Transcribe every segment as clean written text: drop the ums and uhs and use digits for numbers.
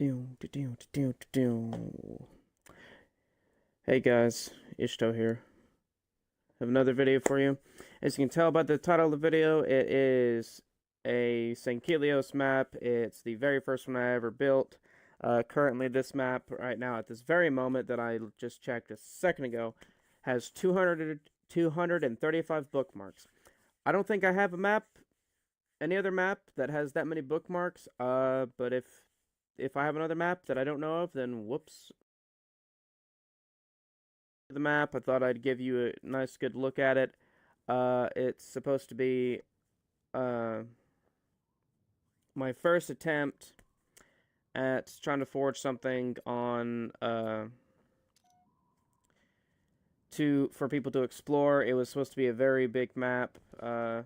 Hey guys, Ishto here. I have another video for you. As you can tell by the title of the video, it is a Sanghelios map. It's the very first one I ever built. Currently, this map, right now, at this very moment that I just checked a second ago, has 235 bookmarks. I don't think I have any other map that has that many bookmarks, but if I have another map that I don't know of, then whoops. The map, I thought I'd give you a nice good look at it. It's supposed to be my first attempt at trying to forge something on for people to explore. It was supposed to be a very big map. I'll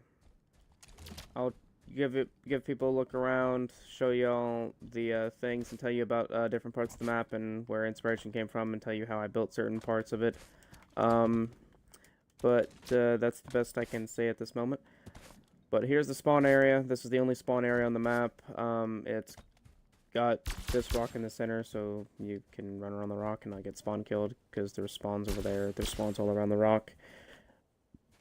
give people a look around, show you all the things, and tell you about different parts of the map and where inspiration came from, and tell you how I built certain parts of it. But that's the best I can say at this moment. But here's the spawn area. This is the only spawn area on the map. It's got this rock in the center, so you can run around the rock and not get spawn killed, because there's spawns over there. There's spawns all around the rock.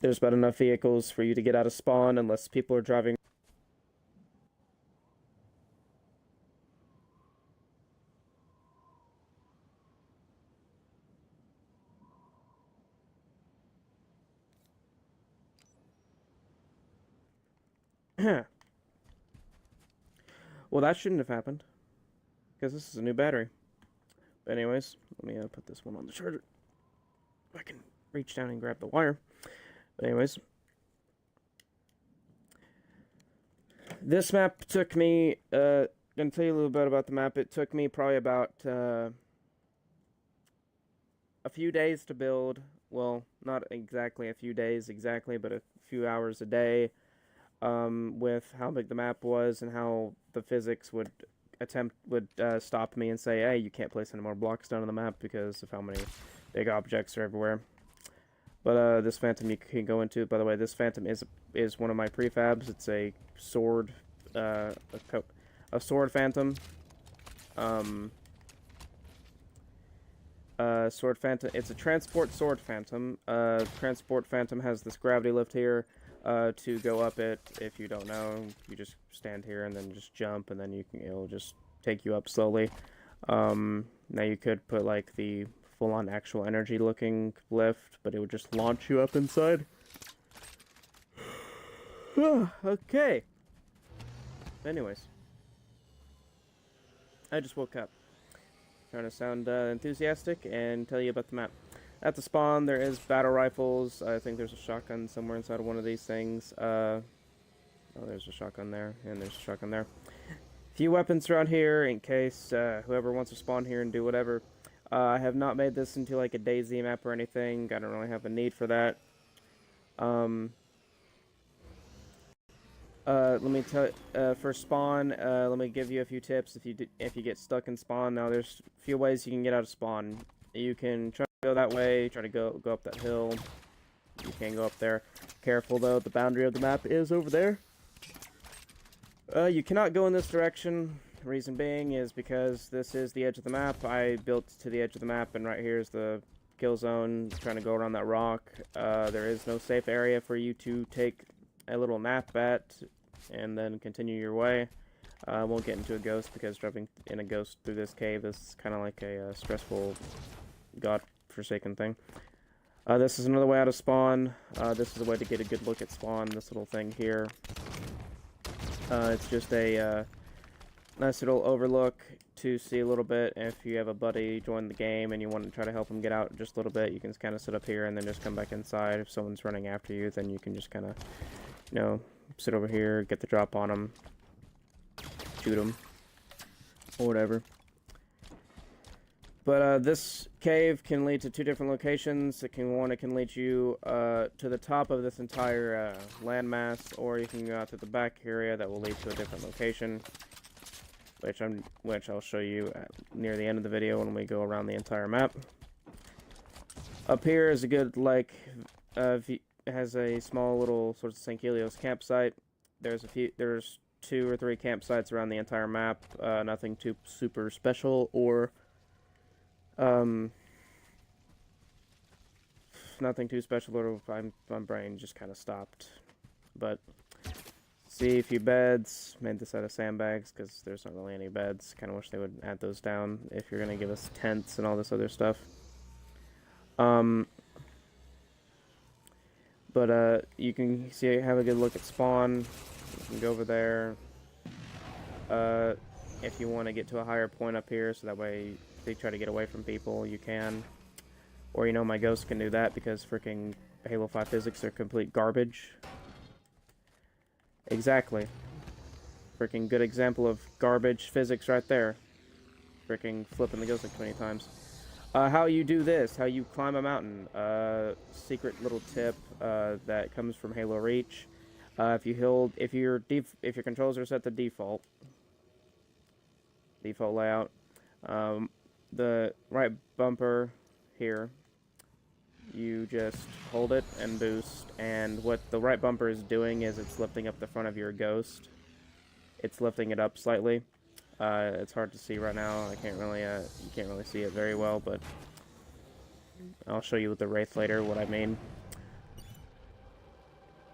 There's about enough vehicles for you to get out of spawn, unless people are driving. Well, that shouldn't have happened, because this is a new battery. But anyways, let me put this one on the charger. If I can reach down and grab the wire. But anyways, this map took me, gonna tell you a little bit about the map. It took me probably about a few days to build. Well, not exactly a few days exactly, but a few hours a day. With how big the map was and how the physics would stop me and say, hey, you can't place any more blocks down on the map because of how many big objects are everywhere. But this phantom you can go into. By the way, this phantom is one of my prefabs. It's a sword, a sword phantom. Sword phantom. It's a transport sword phantom. Transport phantom has this gravity lift here. To go up it, if you don't know, you just stand here and then just jump, and then it'll just take you up slowly. Now you could put like the full-on actual energy looking lift, but it would just launch you up inside. Okay. Anyways, I just woke up. Trying to sound enthusiastic and tell you about the map. At the spawn, there is battle rifles. I think there's a shotgun somewhere inside of one of these things. Oh, there's a shotgun there, and there's a shotgun there. Few weapons around here in case whoever wants to spawn here and do whatever. I have not made this into like a DayZ map or anything. I don't really have a need for that. Let me tell for spawn. Let me give you a few tips if you get stuck in spawn. Now, there's a few ways you can get out of spawn. You can try to go that way, try to go up that hill. You can't go up there. Careful though, the boundary of the map is over there. You cannot go in this direction. Reason being is because this is the edge of the map. I built to the edge of the map, and right here is the kill zone. Trying to go around that rock. There is no safe area for you to take a little nap at and then continue your way. I won't get into a ghost, because driving in a ghost through this cave is kind of like a stressful, god-forsaken thing. This is another way out of spawn. This is a way to get a good look at spawn. This little thing here. It's just a nice little overlook to see a little bit. If you have a buddy join the game and you want to try to help him get out just a little bit, you can kind of sit up here and then just come back inside. If someone's running after you, then you can just kind of, you know, sit over here, get the drop on them, shoot them, or whatever. But this cave can lead to two different locations. It can lead you to the top of this entire landmass, or you can go out to the back area that will lead to a different location, which I'll show you near the end of the video when we go around the entire map. Up here is a good has a small little sort of Sanghelios campsite. There's 2 or 3 campsites around the entire map. Nothing too super special or nothing too special. Or my brain just kind of stopped. But see a few beds. Made this out of sandbags because there's not really any beds. Kind of wish they would add those down if you're gonna give us tents and all this other stuff. But you can see, have a good look at spawn. You can go over there. If you want to get to a higher point up here, so that way if they try to get away from people, you can. Or, you know, my ghost can do that because freaking Halo 5 physics are complete garbage. Exactly. Freaking good example of garbage physics right there. Freaking flipping the ghost like 20 times. How you do this, how you climb a mountain. Secret little tip that comes from Halo Reach. If your controls are set to default layout, the right bumper here, you just hold it and boost, and what the right bumper is doing is it's lifting up the front of your ghost. It's lifting it up slightly. It's hard to see right now. I can't really, you can't really see it very well, but I'll show you with the Wraith later what I mean.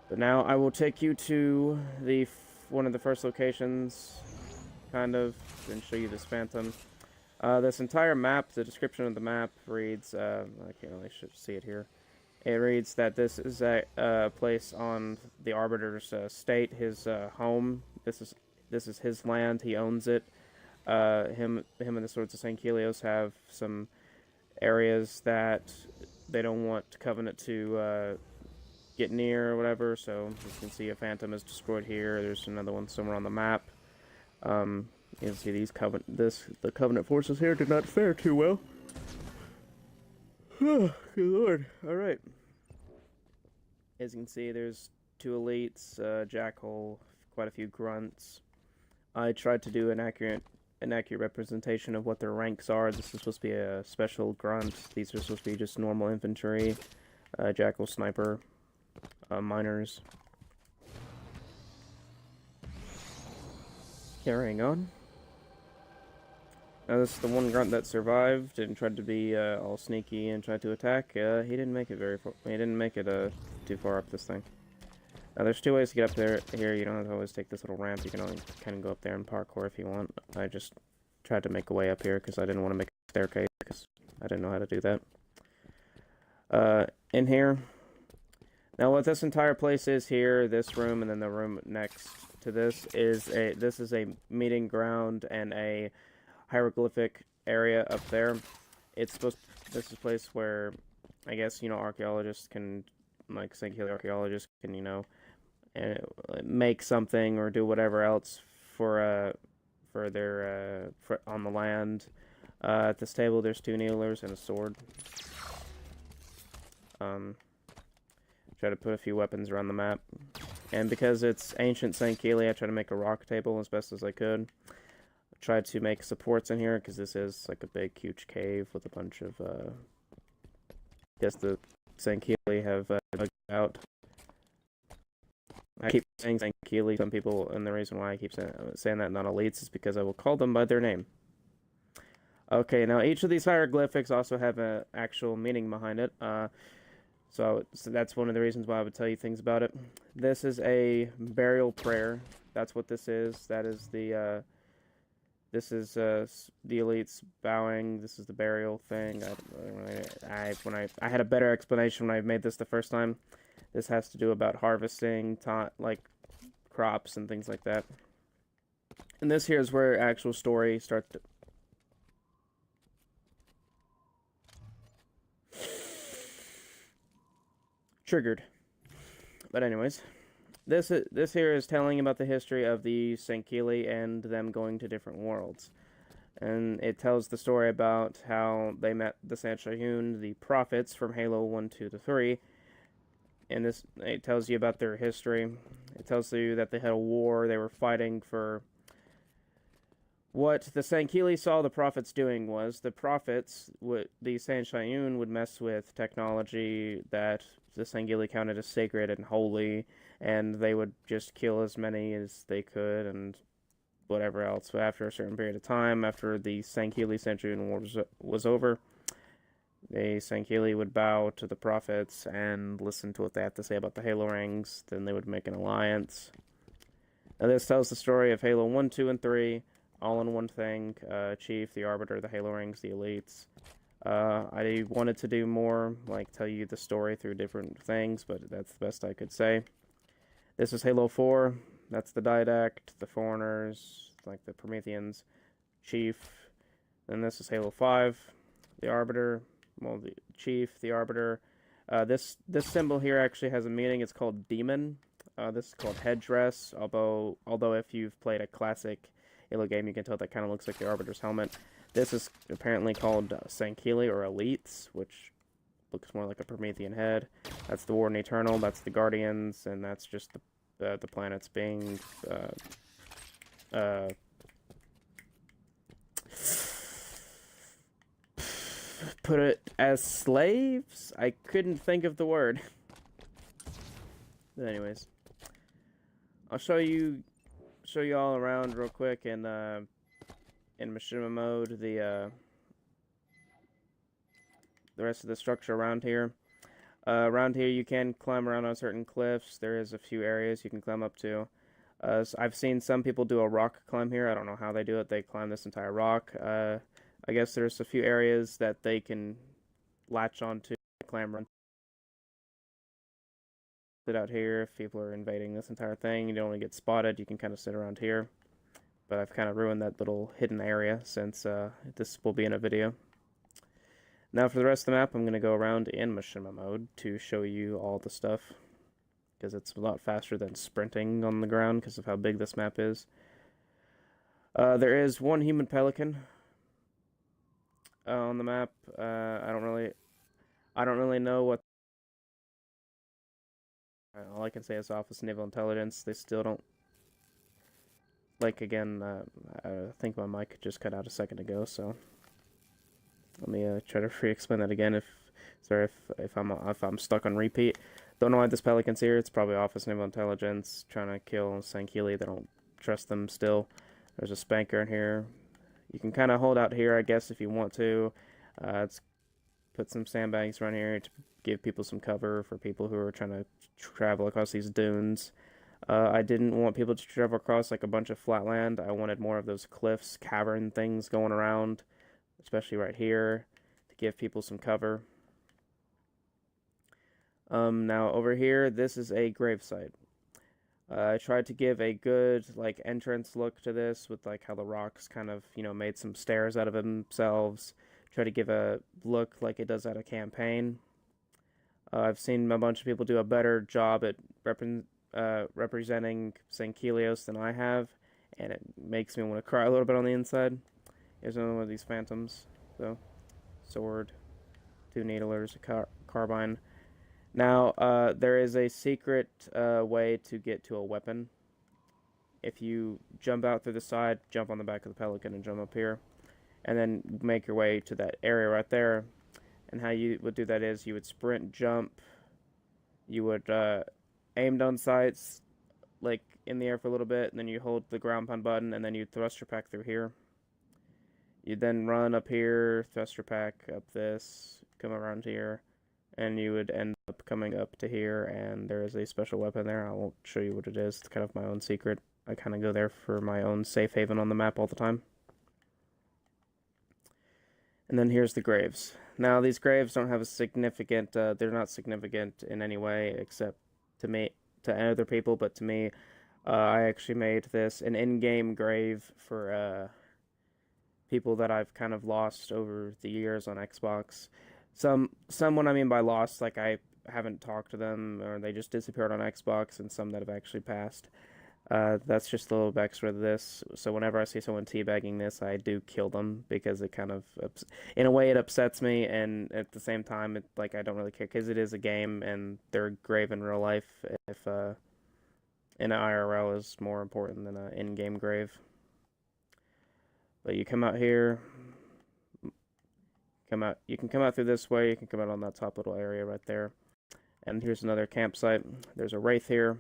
But now I will take you to one of the first locations, kind of, and show you this Phantom. This entire map, the description of the map reads, I can't really see it here. It reads that this is a place on the Arbiter's state, his home. This is his land. He owns it. Him and the Swords of Sanghelios have some areas that they don't want Covenant to get near or whatever. So you can see a Phantom is destroyed here. There's another one somewhere on the map. You can see the Covenant forces here did not fare too well. Oh, good lord. Alright. As you can see, there's 2 elites, Jackal, quite a few grunts. I tried to do an accurate representation of what their ranks are. This is supposed to be a special grunt. These are supposed to be just normal infantry, Jackal, sniper, miners. Carrying on. Now this is the one grunt that survived and tried to be all sneaky and tried to attack. He didn't make it very far. He didn't make it too far up this thing. Now there's 2 ways to get up there. Here you don't have to always take this little ramp. You can only kind of go up there and parkour if you want. I just tried to make a way up here because I didn't want to make a staircase because I didn't know how to do that. In here. Now what this entire place is here, this room and then the room next to this is a meeting ground and a hieroglyphic area up there. This is a place where I guess, you know, archaeologists can, like Sanghelios archaeologists can, you know, make something or do whatever else for their on the land. At this table there's 2 kneelers and a sword. Try to put a few weapons around the map. And because it's ancient Sanghelios, I try to make a rock table as best as I could. Tried to make supports in here because this is like a big, huge cave with a bunch of. I guess the Sanghelios have dug out. I keep saying Sanghelios. Some people, and the reason why I keep saying that not elites is because I will call them by their name. Okay, now each of these hieroglyphics also have an actual meaning behind it. So that's one of the reasons why I would tell you things about it. This is a burial prayer. That's what this is. That is the. This is the elites bowing. This is the burial thing. I had a better explanation when I made this the first time. This has to do about harvesting, like crops and things like that. And this here is where actual story starts. Triggered. But anyways. This here is telling about the history of the Sanghelios and them going to different worlds. And it tells the story about how they met the Sanghelios, the prophets from Halo 1, 2 to 3. And it tells you about their history. It tells you that they had a war, they were fighting for... What the Sanghelios saw the prophets doing was, the prophets, the Sanghelios would mess with technology that the Sanghelios counted as sacred and holy, and they would just kill as many as they could and whatever else. But after a certain period of time, after the Sangheli century was over, the Sangheli would bow to the prophets and listen to what they have to say about the Halo rings. Then they would make an alliance. Now this tells the story of Halo 1, 2, and 3, all in one thing. Chief, the Arbiter, the Halo rings, the Elites. I wanted to do more, like tell you the story through different things, but that's the best I could say. This is Halo 4. That's the Didact, the Foreigners, like the Prometheans, Chief. Then this is Halo 5, the Arbiter, well, the Chief, the Arbiter. This symbol here actually has a meaning. It's called Demon. This is called Headdress, although if you've played a classic Halo game, you can tell that kind of looks like the Arbiter's helmet. This is apparently called Sangheli or Elites, which looks more like a Promethean head. That's the Warden Eternal, that's the Guardians, and that's just the planets being put it as slaves? I couldn't think of the word. But anyways, I'll show you all around real quick in machinima mode the rest of the structure around here. Around here you can climb around on certain cliffs. There is a few areas you can climb up to. So I've seen some people do a rock climb here. I don't know how they do it. They climb this entire rock. I guess there's a few areas that they can latch onto, climb around. Sit out here if people are invading this entire thing. You don't want to get spotted. You can kind of sit around here. But I've kind of ruined that little hidden area since this will be in a video. Now for the rest of the map, I'm going to go around in machinima mode to show you all the stuff, because it's a lot faster than sprinting on the ground because of how big this map is. There is one human pelican on the map. I don't really know what. All I can say is Office of Naval Intelligence. They still don't. Like again, I think my mic just cut out a second ago, so let me try to re-explain that again. If I'm stuck on repeat. Don't know why this pelican's here. It's probably Office of Naval Intelligence trying to kill Sangheli. They don't trust them still. There's a spanker in here. You can kind of hold out here, I guess, if you want to. Let's put some sandbags around here to give people some cover for people who are trying to travel across these dunes. I didn't want people to travel across like a bunch of flat land. I wanted more of those cliffs, cavern things going around, especially right here, to give people some cover. Now over here, this is a gravesite. I tried to give a good like entrance look to this with like how the rocks kind of, made some stairs out of themselves. Try to give a look like it does at a campaign. I've seen a bunch of people do a better job at representing Sanghelios than I have, and it makes me want to cry a little bit on the inside. Here's another one of these phantoms. So, sword, 2 needlers, a carbine. Now, there is a secret way to get to a weapon. If you jump out through the side, jump on the back of the pelican and jump up here, and then make your way to that area right there. And how you would do that is you would sprint, jump, you would aim down sights, like in the air for a little bit, and then you hold the ground pound button, and then you thrust your pack through here. You then run up here, thrust your pack up this, come around here, and you would end up coming up to here, and there is a special weapon there. I won't show you what it is. It's kind of my own secret. I kind of go there for my own safe haven on the map all the time. And then here's the graves. Now, these graves don't have a significant, they're not significant in any way except to other people, but to me, I actually made this an in-game grave for people that I've kind of lost over the years on Xbox. Some what I mean by lost, like I haven't talked to them, or they just disappeared on Xbox, and some that have actually passed. That's just a little backstory to this. So whenever I see someone teabagging this, I do kill them, because it kind of, in a way, it upsets me, and at the same time, like I don't really care, because it is a game, and their grave in real life, if in IRL, is more important than an in-game grave. But you come out here, you can come out through this way, you can come out on that top little area right there. And here's another campsite. There's a wraith here.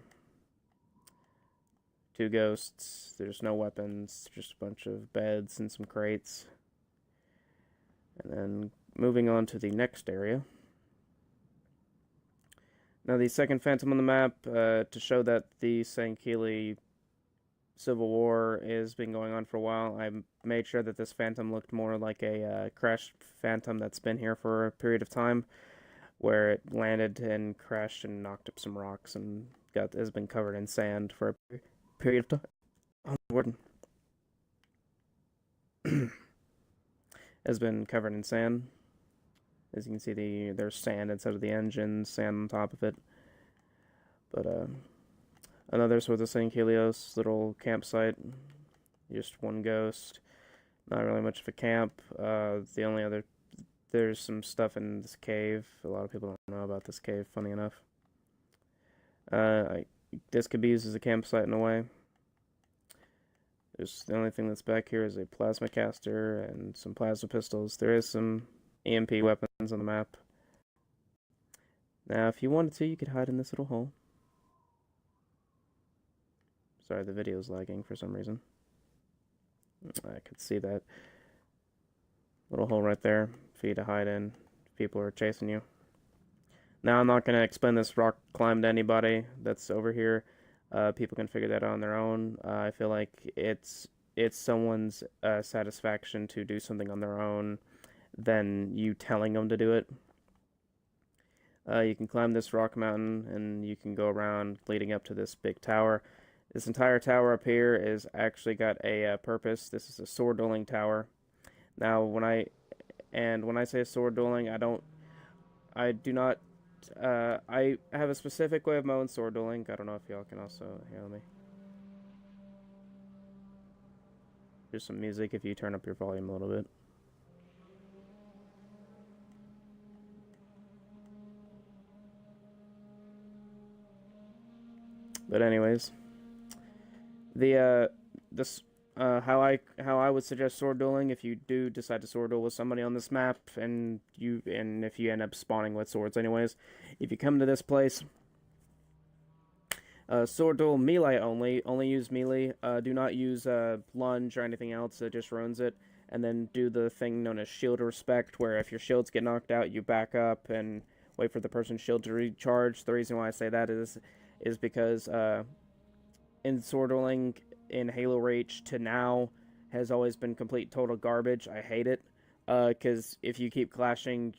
2 ghosts. There's no weapons, just a bunch of beds and some crates. And then moving on to the next area. Now the second phantom on the map, to show that the Sangheli Civil War has been going on for a while, I made sure that this phantom looked more like a crashed phantom that's been here for a period of time, where it landed and crashed and knocked up some rocks and has been covered in sand for a period of time. Oh, Warden. Has been covered in sand. As you can see, there's sand inside of the engine, sand on top of it. But another sort of Sanghelios little campsite. Just 1 ghost. Not really much of a camp. The only other, there's some stuff in this cave. A lot of people don't know about this cave, funny enough. This could be used as a campsite in a way. The only thing that's back here is a plasma caster and some plasma pistols. There is some EMP weapons on the map. Now, if you wanted to, you could hide in this little hole. Sorry, the video's lagging for some reason. I could see that little hole right there for you to hide in if people are chasing you. Now, I'm not going to explain this rock climb to anybody that's over here. People can figure that out on their own. I feel like it's someone's satisfaction to do something on their own than you telling them to do it. You can climb this rock mountain and you can go around leading up to this big tower. This entire tower up here is actually got a purpose. This is a sword dueling tower. Now, when I say sword dueling, I have a specific way of my own sword dueling. I don't know if y'all can also hear me. There's some music if you turn up your volume a little bit. But anyways, how I would suggest sword dueling if you do decide to sword duel with somebody on this map, and if you end up spawning with swords anyways, if you come to this place, sword duel melee only use melee. Do not use lunge or anything else. It just ruins it. And then do the thing known as shield respect, where if your shields get knocked out, you back up and wait for the person's shield to recharge. The reason why I say that is because in sword dueling in Halo Reach to now has always been complete total garbage. I hate it, because if you keep clashing,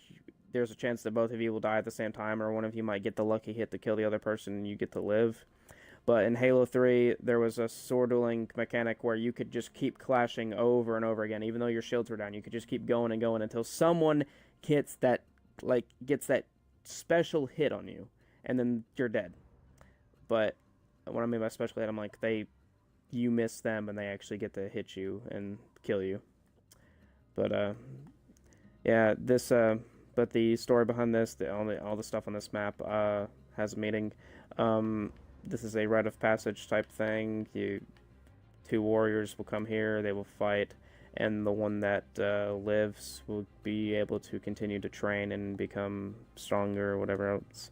there's a chance that both of you will die at the same time, or one of you might get the lucky hit to kill the other person and you get to live. But in Halo 3, there was a sword dueling mechanic where you could just keep clashing over and over again, even though your shields were down. You could just keep going and going until someone gets that special hit on you, and then you're dead. But what I mean by special hit, I'm like, you miss them and they actually get to hit you and kill you. But yeah, but the story behind this, all the stuff on this map has a meaning. This is a rite of passage type thing. 2 warriors will come here, they will fight, and the one that lives will be able to continue to train and become stronger or whatever else.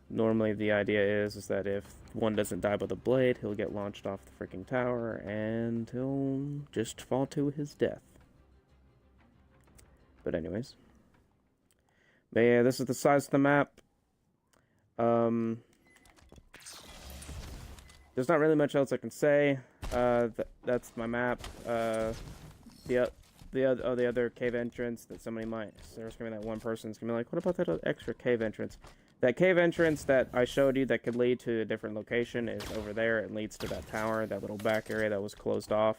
Normally the idea is that if one doesn't die by the blade, he'll get launched off the freaking tower and he'll just fall to his death. But anyways. But yeah, this is the size of the map. There's not really much else I can say. That's my map. The other cave entrance that somebody might... There's gonna be that one person's gonna be like, what about that extra cave entrance? That cave entrance that I showed you that could lead to a different location is over there. It leads to that tower, that little back area that was closed off.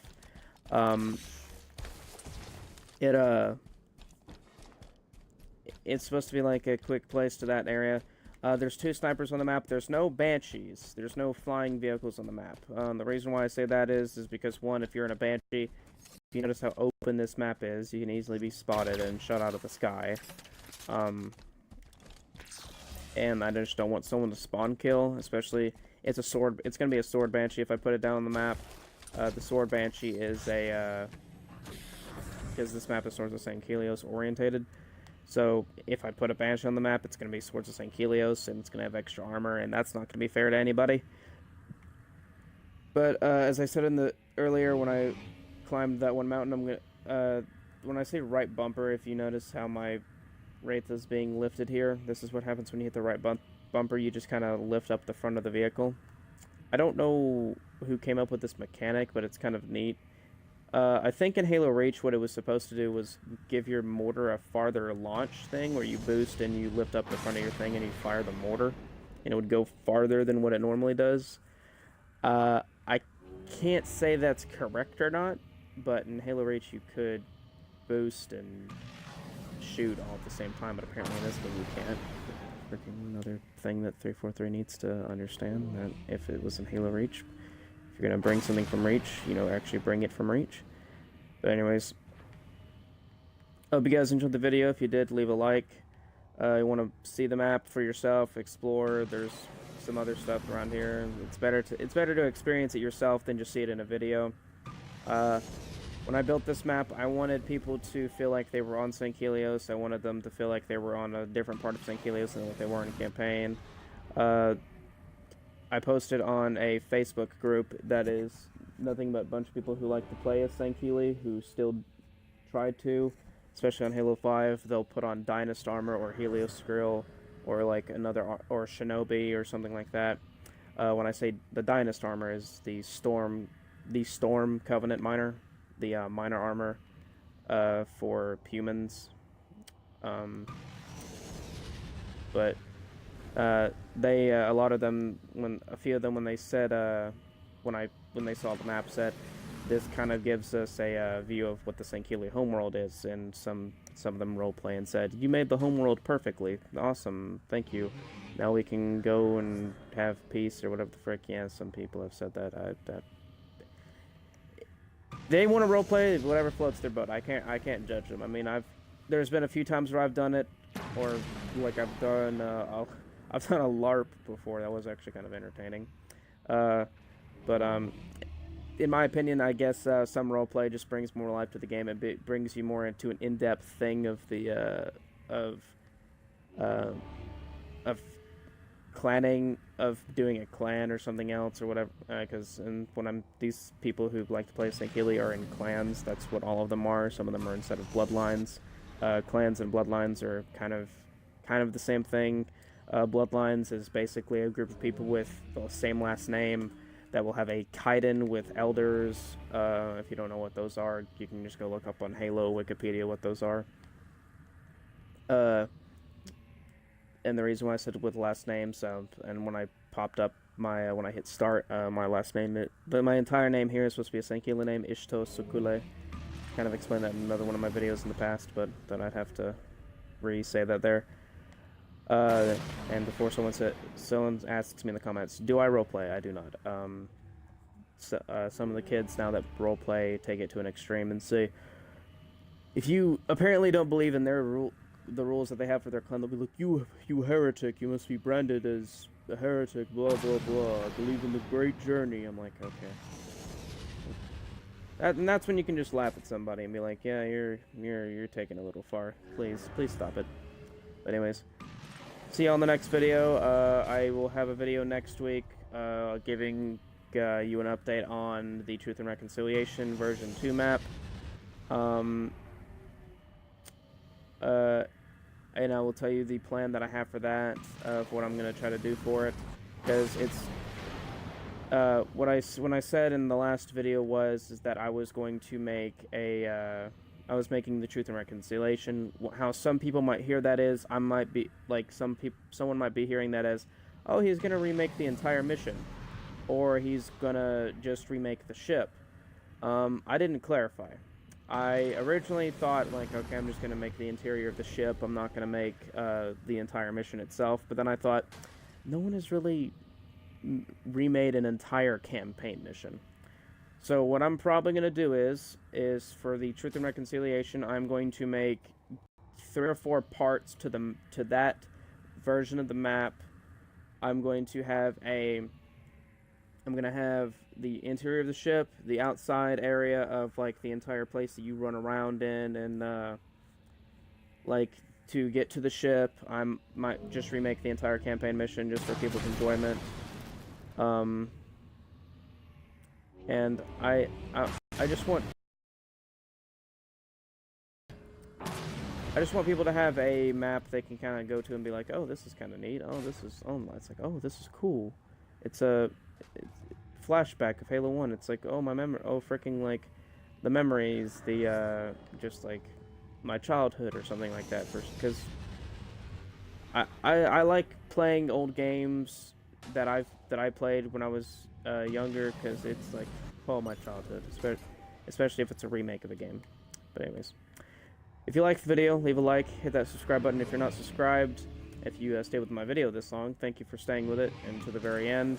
It's supposed to be like a quick place to that area. There's 2 snipers on the map. There's no banshees. There's no flying vehicles on the map. The reason why I say that is because, one, if you're in a banshee, if you notice how open this map is, you can easily be spotted and shot out of the sky. And I just don't want someone to spawn kill, especially it's going to be a sword banshee if I put it down on the map. The sword banshee is because this map is Swords of Sanghelios orientated. So if I put a banshee on the map, it's going to be Swords of Sanghelios, and it's going to have extra armor, and that's not going to be fair to anybody. But as I said in the earlier, when I climbed that one mountain, I'm gonna. When I say right bumper, if you notice how my wraith is being lifted here, this is what happens when you hit the right bumper. You just kind of lift up the front of the vehicle. I don't know who came up with this mechanic, but it's kind of neat. I think in Halo Reach, what it was supposed to do was give your mortar a farther launch thing, where you boost and you lift up the front of your thing and you fire the mortar, and it would go farther than what it normally does. I can't say that's correct or not, but in Halo Reach you could boost and shoot all at the same time, but apparently in this game you can't. Freaking another thing that 343 needs to understand, that if it was in Halo Reach, if you're gonna bring something from Reach, you know, actually bring it from Reach. But anyways, hope you guys enjoyed the video. If you did, leave a like. You want to see the map for yourself, explore. There's some other stuff around here. It's better to experience it yourself than just see it in a video. When I built this map, I wanted people to feel like they were on Sanghelios. I wanted them to feel like they were on a different part of Sanghelios than what they were in campaign. I posted on a Facebook group that is nothing but a bunch of people who like to play as Sangheli, who still try to, especially on Halo 5. They'll put on Dynast armor or Helios Skrill or like another, or Shinobi or something like that. When I say the Dynast armor is the Storm Covenant Miner, the minor armor for humans. But they a lot of them, a few of them, when they said when they saw the map set, this kind of gives us a view of what the Sangheli homeworld is, and some of them roleplay and said, "You made the homeworld perfectly, awesome, thank you. Now we can go and have peace," or whatever the frick. Yeah, some people have said that. They want to roleplay, whatever floats their boat. I can't judge them. I mean, there's been a few times where I've done it, or like I've done a LARP before. That was actually kind of entertaining. But in my opinion, I guess some roleplay just brings more life to the game. It brings you more into an in-depth thing of the of clanning, of doing a clan or something else or whatever. Because these people who like to play Sangheli are in clans. That's what all of them are. Some of them are instead of bloodlines. Clans and bloodlines are kind of the same thing. Bloodlines is basically a group of people with the same last name that will have a chitin with elders. If you don't know what those are, you can just go look up on Halo Wikipedia what those are. And the reason why I said with last names, and when I popped up when I hit start, my last name, my entire name here is supposed to be a Sangheli name, Ishto Sukule. Kind of explained that in another one of my videos in the past, but then I'd have to re-say that there. And before someone asks me in the comments, do I roleplay? I do not. Some of the kids now that roleplay take it to an extreme and say, if you apparently don't believe in the rules that they have for their clan, they'll be like, you heretic, you must be branded as a heretic, blah blah blah. I believe in the great journey. I'm like, okay. And that's when you can just laugh at somebody and be like, yeah, you're taking it a little far. Please stop it. But anyways, see you on the next video. I will have a video next week giving you an update on the Truth and Reconciliation version 2 map. And I will tell you the plan that I have for that, of what I'm going to try to do for it, because it's when I said in the last video is that I was going to make I was making the Truth and Reconciliation. How some people might hear that is, I might be like, someone might be hearing that as, oh, he's gonna remake the entire mission, or he's gonna just remake the ship. I didn't clarify. I originally thought, like, okay, I'm just gonna make the interior of the ship. I'm not gonna make the entire mission itself. But then I thought, no one has really remade an entire campaign mission. So what I'm probably going to do is for the Truth and Reconciliation, I'm going to make 3 or 4 parts to that version of the map. I'm going to have the interior of the ship, the outside area of like the entire place that you run around in, and like to get to the ship, I might just remake the entire campaign mission just for people's enjoyment. And I just want people to have a map they can kind of go to and be like, oh, this is kind of neat. Oh, this is, oh, it's like, oh, this is cool. It's a flashback of Halo 1. It's like, oh, my memory, oh, freaking, like, the memories, the, just, like, my childhood or something like that. Because I like playing old games that I played when I was younger, because it's, like, oh, my childhood, especially if it's a remake of a game. But anyways. If you liked the video, leave a like, hit that subscribe button if you're not subscribed. If you stay with my video this long, thank you for staying with it and to the very end,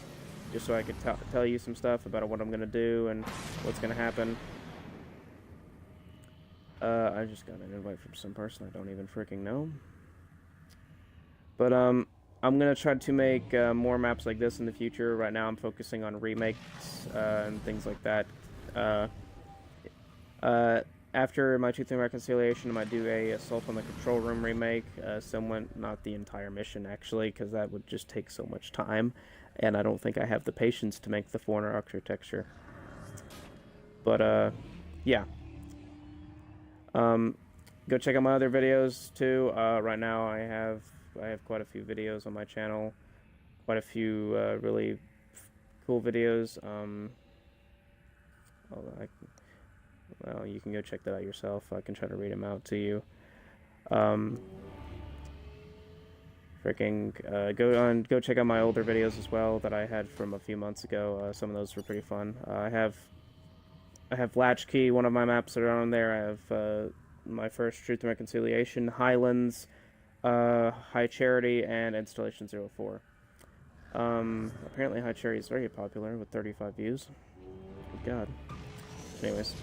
just so I could tell you some stuff about what I'm going to do and what's going to happen. I just got an invite from some person I don't even freaking know. But, I'm going to try to make more maps like this in the future. Right now I'm focusing on remakes and things like that. After my Truth and Reconciliation, I might do a Assault on the Control Room remake. Not the entire mission, actually, because that would just take so much time, and I don't think I have the patience to make the foreigner architecture. But, yeah. Go check out my other videos, too. Right now, I have quite a few videos on my channel. Quite a few, really cool videos. Well, you can go check that out yourself. I can try to read them out to you. Go check out my older videos as well that I had from a few months ago. Some of those were pretty fun. I have Latchkey, one of my maps that are on there. I have my first Truth and Reconciliation, Highlands, High Charity, and Installation 04. Apparently High Charity is very popular with 35 views. Good God. Anyways.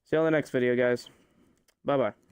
See you on the next video, guys. Bye-bye.